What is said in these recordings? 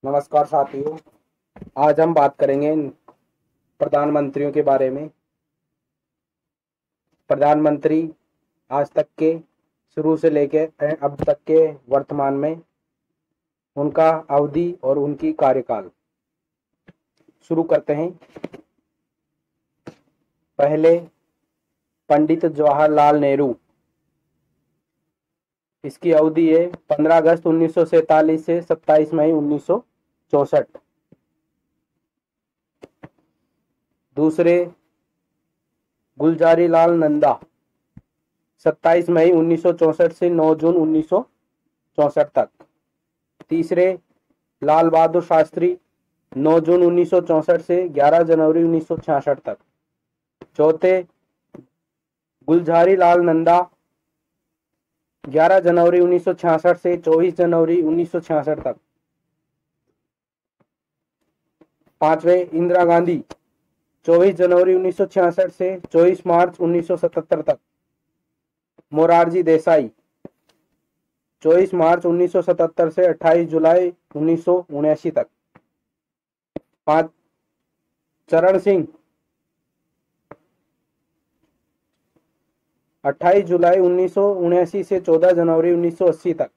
नमस्कार साथियों। आज हम बात करेंगे प्रधानमंत्रियों के बारे में। प्रधानमंत्री आज तक के शुरू से लेकर अब तक के वर्तमान में उनका अवधि और उनकी कार्यकाल शुरू करते हैं। पहले पंडित जवाहरलाल नेहरू, इसकी अवधि है 15 अगस्त 1947 से 27 मई 1964। दूसरे गुलजारी लाल नंदा, 27 मई 1964 से 9 जून 1964 तक। तीसरे लाल बहादुर शास्त्री, 9 जून 1964 से 11 जनवरी 1966 तक। चौथे गुलजारी लाल नंदा, 11 जनवरी 1966 से 24 जनवरी 1966 तक। पांचवे इंदिरा गांधी, 24 जनवरी 1966 से 24 मार्च 1977 तक। मोरारजी देसाई, 24 मार्च 1977 से 28 जुलाई 1979 तक। पांच चरण सिंह, 28 जुलाई 1979 से 14 जनवरी 1980 तक।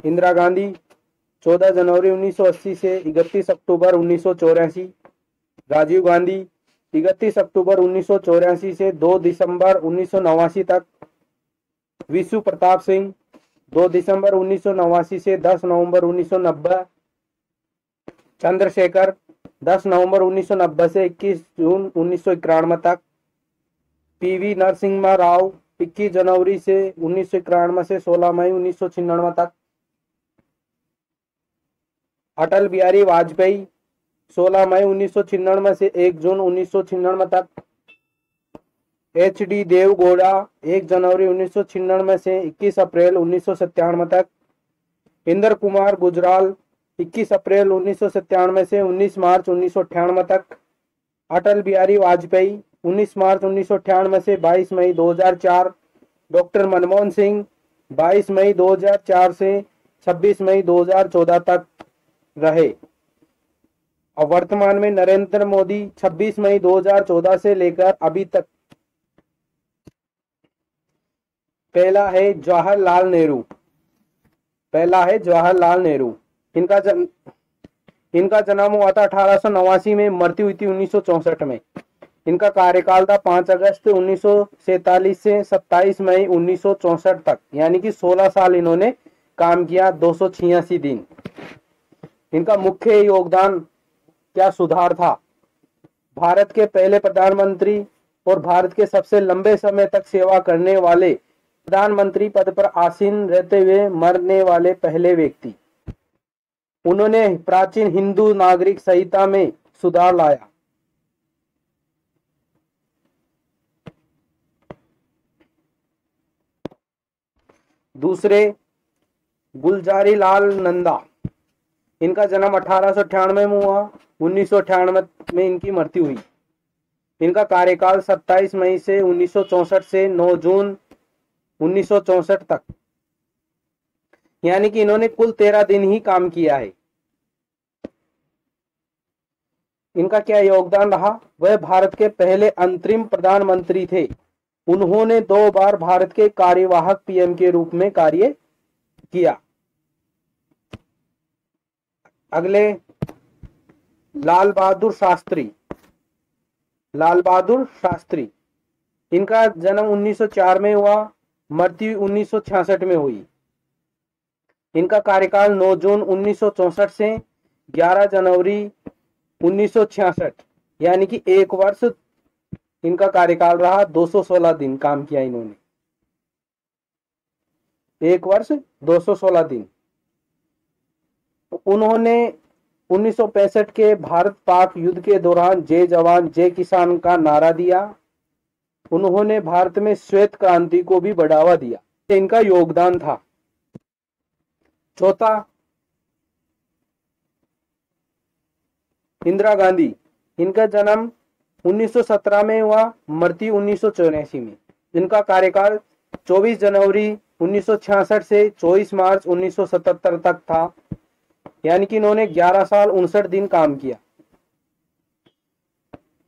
इंदिरा गांधी, 14 जनवरी 1980 से 31 अक्टूबर 1984। राजीव गांधी, 31 अक्टूबर 1984 से 2 दिसंबर 1989 तक। विशु प्रताप सिंह, 2 दिसंबर 1989 से 10 नवंबर 1990। चंद्रशेखर, 10 नवंबर 1990 से 21 जून 1991 तक। पीवी नरसिम्हा राव, 21 जनवरी से 1991 से 16 मई 1996 तक। अटल बिहारी वाजपेयी, 16 मई 1996 से 1 जून 1996 तक। एच डी देवगौड़ा, 1 जनवरी 1996 से 21 अप्रैल 1997 तक। इंदर कुमार गुजराल, 21 अप्रैल 1997 से 19 मार्च 1998 तक। अटल बिहारी वाजपेयी, 19 मार्च 1998 से 22 मई 2004। डॉक्टर मनमोहन सिंह, 22 मई 2004 से 26 मई 2014 तक रहे। और वर्तमान में नरेंद्र मोदी 26 मई 2014 से लेकर अभी तक। पहला है जवाहरलाल नेहरू। इनका जन्म हुआ था 1889 में, मृत्यु हुई थी 1964 में। इनका कार्यकाल था 5 अगस्त 1947 से 27 मई 1964 तक, यानी कि 16 साल इन्होंने काम किया, 286 दिन। इनका मुख्य योगदान क्या सुधार था। भारत के पहले प्रधानमंत्री और भारत के सबसे लंबे समय तक सेवा करने वाले, प्रधानमंत्री पद पर आसीन रहते हुए मरने वाले पहले व्यक्ति। उन्होंने प्राचीन हिंदू नागरिक संहिता में सुधार लाया। दूसरे गुलजारी लाल नंदा, इनका जन्म 1898 में हुआ, 1998 में इनकी मृत्यु हुई। इनका कार्यकाल 27 मई से 1964 से 9 जून 1964 तक, यानी कि इन्होंने कुल 13 दिन ही काम किया है। इनका क्या योगदान रहा। वह भारत के पहले अंतरिम प्रधानमंत्री थे। उन्होंने 2 बार भारत के कार्यवाहक पीएम के रूप में कार्य किया। अगले लाल बहादुर शास्त्री, इनका जन्म 1904 में हुआ, मृत्यु 1966 में हुई। इनका कार्यकाल 9 जून 1964 से 11 जनवरी 1966, यानी कि 1 वर्ष इनका कार्यकाल रहा। 216 दिन काम किया इन्होंने, 1 वर्ष 216 दिन। उन्होंने 1965 के भारत पाक युद्ध के दौरान जय जवान जय किसान का नारा दिया। उन्होंने भारत में श्वेत क्रांति को भी बढ़ावा दिया। इनका योगदान था। चौथा इंदिरा गांधी, इनका जन्म 1917 में हुआ, मृत्यु 1984 में। इनका कार्यकाल 24 जनवरी 1966 से 24 मार्च 1977 तक था। यानी कि इन्होंने 11 साल 59 दिन काम किया।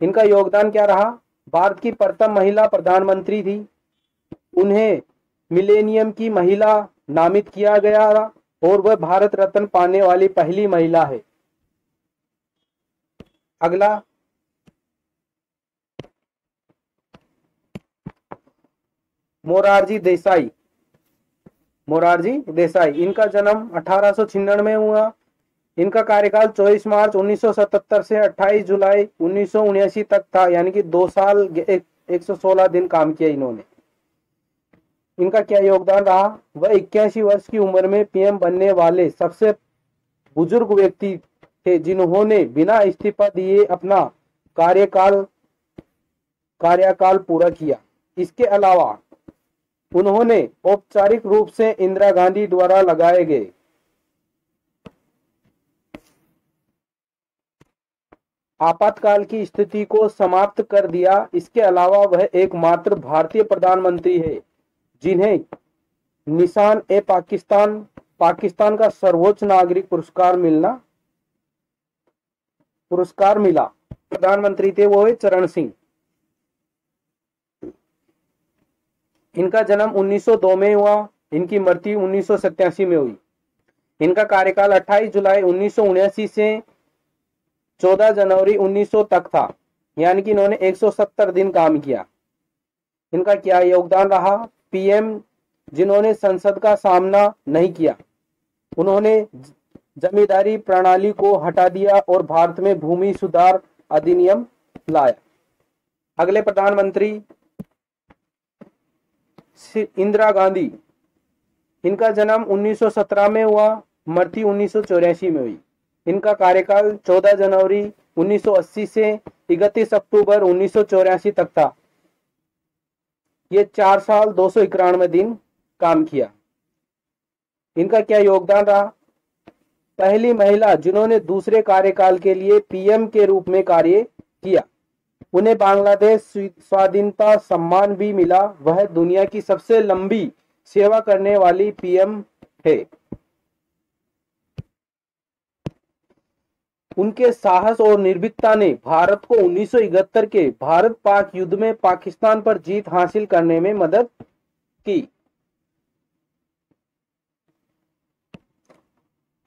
इनका योगदान क्या रहा? भारत की प्रथम महिला प्रधानमंत्री थी, उन्हें मिलेनियम की महिला नामित किया गया और वह भारत रत्न पाने वाली पहली महिला है। अगला, मोरारजी देसाई। मोरारजी देसाई, इनका जन्म 1896 में हुआ। इनका कार्यकाल 24 मार्च 1977 से 28 जुलाई 1979 तक था, यानी कि 2 साल 116 दिन काम किया इन्होंने। इनका क्या योगदान रहा? वह 81 वर्ष की उम्र में पीएम बनने वाले सबसे बुजुर्ग व्यक्ति थे जिन्होंने बिना इस्तीफा दिए अपना कार्यकाल पूरा किया। इसके अलावा उन्होंने औपचारिक रूप से इंदिरा गांधी द्वारा लगाए गए आपातकाल की स्थिति को समाप्त कर दिया। इसके अलावा वह एकमात्र भारतीय प्रधानमंत्री है जिन्हें निशान ए पाकिस्तान का सर्वोच्च नागरिक पुरस्कार मिला। प्रधानमंत्री थे वो है चरण सिंह। इनका जन्म 1902 में हुआ, इनकी मृत्यु 1987 में हुई। इनका कार्यकाल 28 जुलाई 1979 से 14 जनवरी 1900 तक था, यानी कि इन्होंने 170 दिन काम किया। इनका क्या योगदान रहा? पीएम जिन्होंने संसद का सामना नहीं किया, उन्होंने जमींदारी प्रणाली को हटा दिया और भारत में भूमि सुधार अधिनियम लाया। अगले प्रधानमंत्री इंदिरा गांधी। इनका जन्म 1917 में हुआ, मृत्यु 1984 में हुई। इनका कार्यकाल 14 जनवरी 1980 से 31 अक्टूबर 1984 तक था। ये 4 साल 291 दिन काम किया। इनका क्या योगदान रहा? पहली महिला जिन्होंने दूसरे कार्यकाल के लिए पीएम के रूप में कार्य किया। उन्हें बांग्लादेश स्वाधीनता सम्मान भी मिला। वह दुनिया की सबसे लंबी सेवा करने वाली पीएम है। उनके साहस और निर्भीकता ने भारत को 1971 के भारत पाक युद्ध में पाकिस्तान पर जीत हासिल करने में मदद की।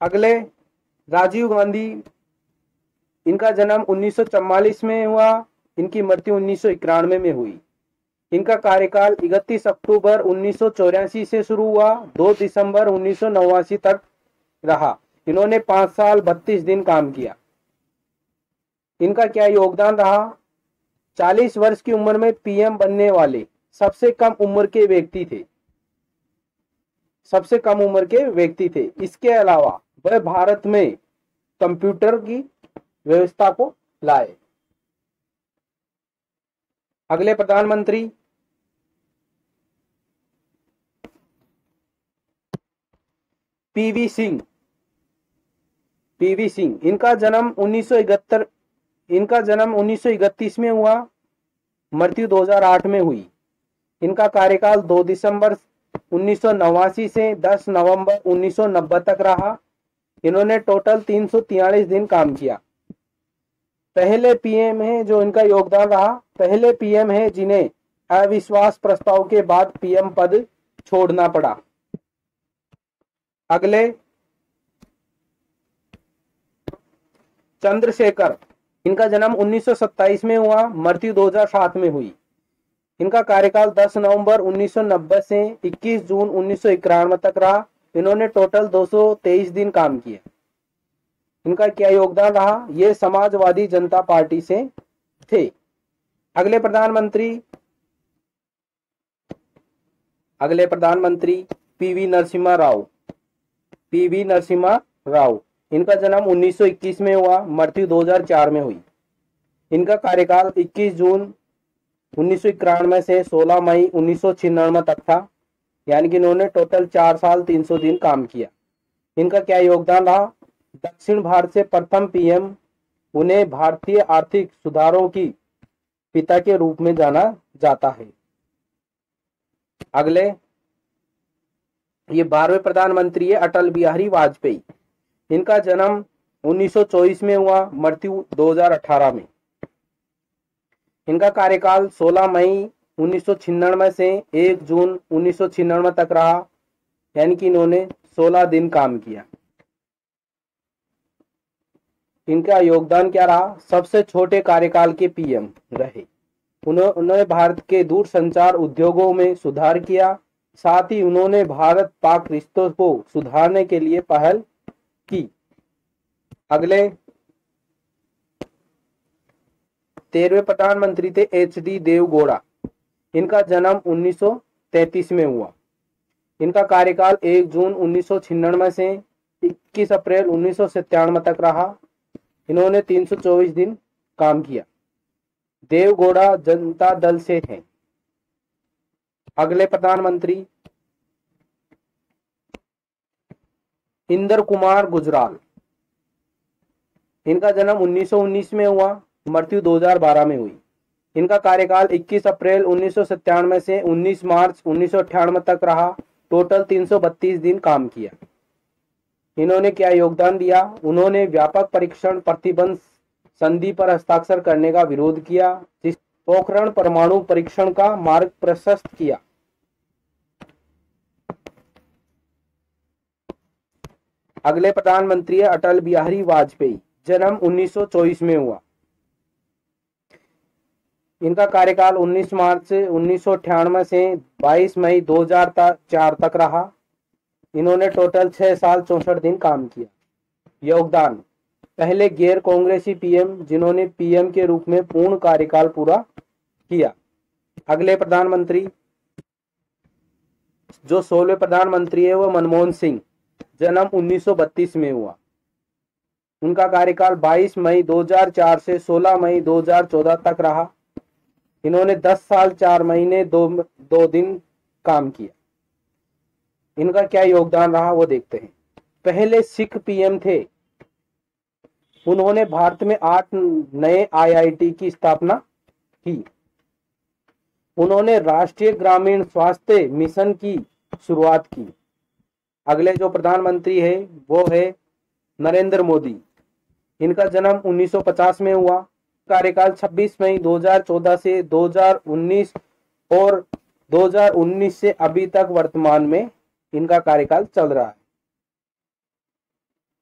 अगले, राजीव गांधी। इनका जन्म 1944 में हुआ, इनकी मृत्यु 1991 में हुई। इनका कार्यकाल 31 अक्टूबर 1984 से शुरू हुआ, 2 दिसंबर 1989 तक रहा। इन्होंने 5 साल 32 दिन काम किया। इनका क्या योगदान रहा? 40 वर्ष की उम्र में पीएम बनने वाले सबसे कम उम्र के व्यक्ति थे। इसके अलावा वह भारत में कंप्यूटर की व्यवस्था को लाए। अगले प्रधानमंत्री पीवी सिंह। इनका जन्म 1931 में हुआ, मृत्यु 2008 में हुई। इनका कार्यकाल 2 दिसंबर 1989 से 10 नवंबर 1990 तक रहा। इन्होंने टोटल 343 दिन काम किया। पहले पीएम है जो इनका योगदान रहा। पहले पीएम है जिन्हें अविश्वास प्रस्ताव के बाद पीएम पद छोड़ना पड़ा। अगले, चंद्रशेखर। इनका जन्म 1927 में हुआ, मृत्यु 2007 में हुई। इनका कार्यकाल 10 नवंबर 1990 से 21 जून 1991 तक रहा। इन्होंने टोटल 223 दिन काम किए। इनका क्या योगदान रहा? ये समाजवादी जनता पार्टी से थे। अगले प्रधानमंत्री पीवी नरसिम्हा राव। इनका जन्म 1921 में हुआ, मृत्यु 2004 में हुई। इनका कार्यकाल 21 जून 1991 से 16 मई 1996 तक था, यानी कि इन्होंने टोटल 4 साल 300 दिन काम किया। इनका क्या योगदान रहा? दक्षिण भारत से प्रथम पीएम। उन्हें भारतीय आर्थिक सुधारों की पिता के रूप में जाना जाता है। अगले, ये 12वें प्रधानमंत्री है अटल बिहारी वाजपेयी। इनका जन्म 1924 में हुआ, मृत्यु 2018 में। इनका कार्यकाल 16 मई 1996 से 1 जून 1996 तक रहा, यानी कि इन्होंने 16 दिन काम किया। इनका योगदान क्या रहा? सबसे छोटे कार्यकाल के पीएम रहे। उन्होंने भारत के दूरसंचार उद्योगों में सुधार किया, साथ ही उन्होंने भारत पाक रिश्तों को सुधारने के लिए पहल की। अगले 13वें प्रधानमंत्री थे एच.डी. देवगौड़ा। इनका जन्म 1933 में हुआ। इनका कार्यकाल 1 जून 1996 से 21 अप्रैल 1997 तक रहा। इन्होंने 324 दिन काम किया। देवगौड़ा जनता दल से हैं। अगले प्रधानमंत्री इंदर कुमार गुजराल। इनका जन्म 1919 में हुआ, मृत्यु 2012 में हुई। इनका कार्यकाल 21 अप्रैल 1997 से 19 मार्च 1998 तक रहा। टोटल 332 दिन काम किया। इन्होंने क्या योगदान दिया? उन्होंने व्यापक परीक्षण प्रतिबंध संधि पर हस्ताक्षर करने का विरोध किया, जिस पोखरण परमाणु परीक्षण का मार्ग प्रशस्त किया। अगले प्रधानमंत्री है अटल बिहारी वाजपेयी। जन्म 1924 में हुआ। इनका कार्यकाल 19 मार्च 1998 से 22 मई 2004 तक रहा। इन्होंने टोटल 6 साल 64 दिन काम किया। योगदान: पहले गैर कांग्रेसी पीएम जिन्होंने पीएम के रूप में पूर्ण कार्यकाल पूरा किया। अगले प्रधानमंत्री जो 16वें प्रधानमंत्री है वो मनमोहन सिंह। जन्म 1932 में हुआ। उनका कार्यकाल 22 मई 2004 से 16 मई 2014 तक रहा। इन्होंने 10 साल 4 महीने 2 दिन काम किया। इनका क्या योगदान रहा वो देखते हैं। पहले सिख पीएम थे। उन्होंने भारत में 8 नए आईआईटी की स्थापना की। उन्होंने राष्ट्रीय ग्रामीण स्वास्थ्य मिशन की शुरुआत की। अगले जो प्रधानमंत्री है वो है नरेंद्र मोदी। इनका जन्म 1950 में हुआ। कार्यकाल 26 मई 2014 से 2019 और 2019 से अभी तक वर्तमान में इनका कार्यकाल चल रहा है।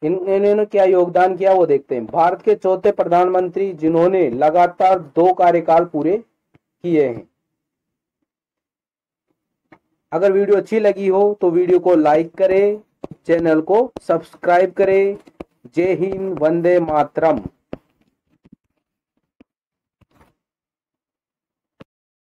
इन्होंने क्या योगदान किया वो देखते हैं। भारत के चौथे प्रधानमंत्री जिन्होंने लगातार 2 कार्यकाल पूरे किए हैं। अगर वीडियो अच्छी लगी हो तो वीडियो को लाइक करें, चैनल को सब्सक्राइब करें। जय हिंद, वंदे मातरम।